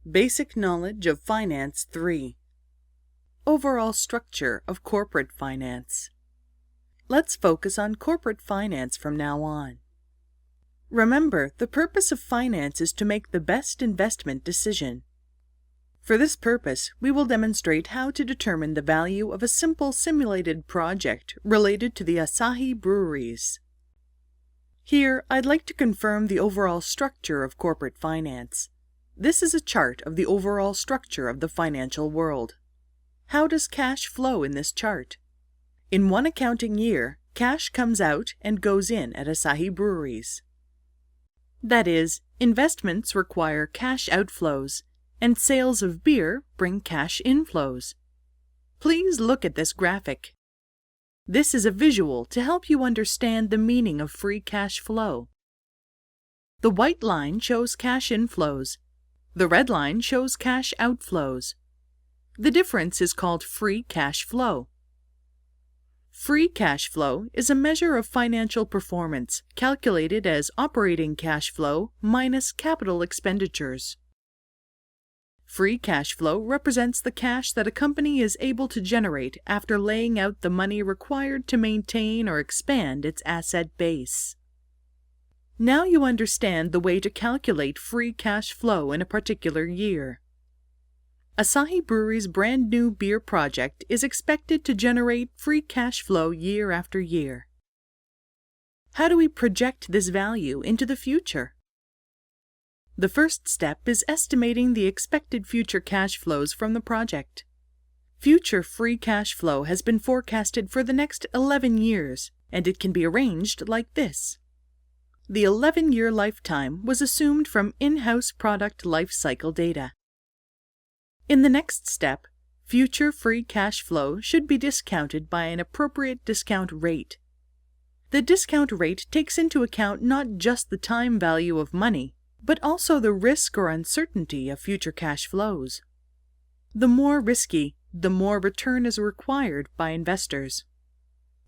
Basic Knowledge of Finance 3. Overall Structure of Corporate Finance. Let's focus on corporate finance from now on. Remember, the purpose of finance is to make the best investment decision. For this purpose, we will demonstrate how to determine the value of a simple simulated project related to the Asahi breweries. Here, I'd like to confirm the overall structure of corporate finance. This is a chart of the overall structure of the financial world. How does cash flow in this chart? In one accounting year, cash comes out and goes in at Asahi breweries. That is, investments require cash outflows, and sales of beer bring cash inflows. Please look at this graphic. This is a visual to help you understand the meaning of free cash flow. The white line shows cash inflows. The red line shows cash outflows. The difference is called free cash flow. Free cash flow is a measure of financial performance calculated as operating cash flow minus capital expenditures. Free cash flow represents the cash that a company is able to generate after laying out the money required to maintain or expand its asset base. Now you understand the way to calculate free cash flow in a particular year. Asahi Brewery's brand new beer project is expected to generate free cash flow year after year. How do we project this value into the future? The first step is estimating the expected future cash flows from the project. Future free cash flow has been forecasted for the next 11 years, and it can be arranged like this. The 11-year lifetime was assumed from in-house product life cycle data. In the next step, future free cash flow should be discounted by an appropriate discount rate. The discount rate takes into account not just the time value of money, but also the risk or uncertainty of future cash flows. The more risky, the more return is required by investors.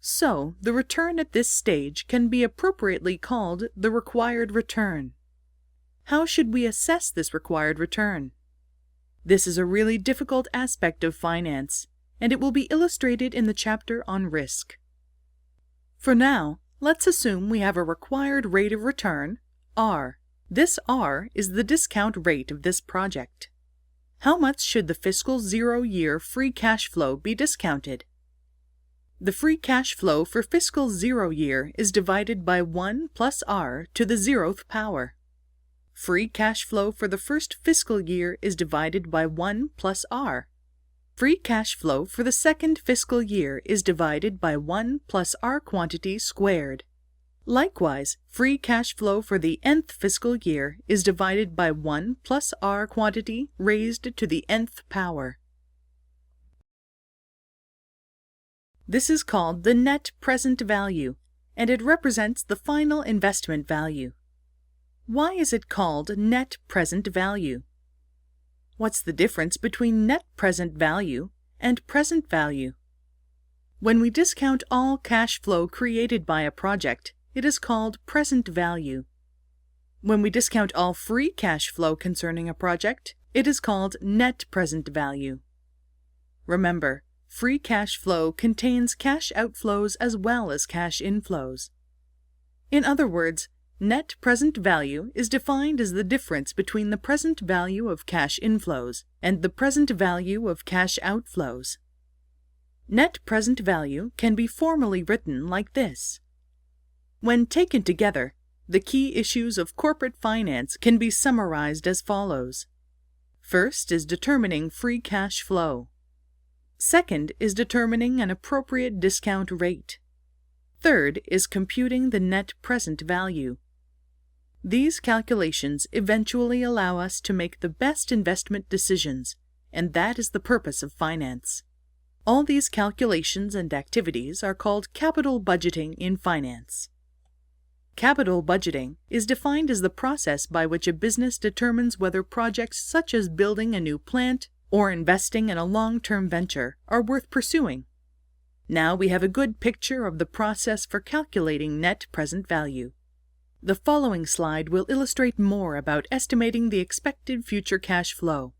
So, the return at this stage can be appropriately called the required return. How should we assess this required return? This is a really difficult aspect of finance, and it will be illustrated in the chapter on risk. For now, let's assume we have a required rate of return, R. This R is the discount rate of this project. How much should the fiscal 0-year free cash flow be discounted? The free cash flow for fiscal 0 year is divided by 1 plus R to the 0th power. Free cash flow for the first fiscal year is divided by 1 plus R. Free cash flow for the second fiscal year is divided by 1 plus R quantity squared. Likewise, free cash flow for the nth fiscal year is divided by 1 plus R quantity raised to the nth power. This is called the net present value, and it represents the final investment value. Why is it called net present value? What's the difference between net present value and present value? When we discount all cash flow created by a project, it is called present value. When we discount all free cash flow concerning a project, it is called net present value. Remember, free cash flow contains cash outflows as well as cash inflows. In other words, net present value is defined as the difference between the present value of cash inflows and the present value of cash outflows. Net present value can be formally written like this. When taken together, the key issues of corporate finance can be summarized as follows. First is determining free cash flow. Second is determining an appropriate discount rate. Third is computing the net present value. These calculations eventually allow us to make the best investment decisions, and that is the purpose of finance. All these calculations and activities are called capital budgeting in finance. Capital budgeting is defined as the process by which a business determines whether projects such as building a new plant or investing in a long-term venture are worth pursuing. Now we have a good picture of the process for calculating net present value. The following slide will illustrate more about estimating the expected future cash flow.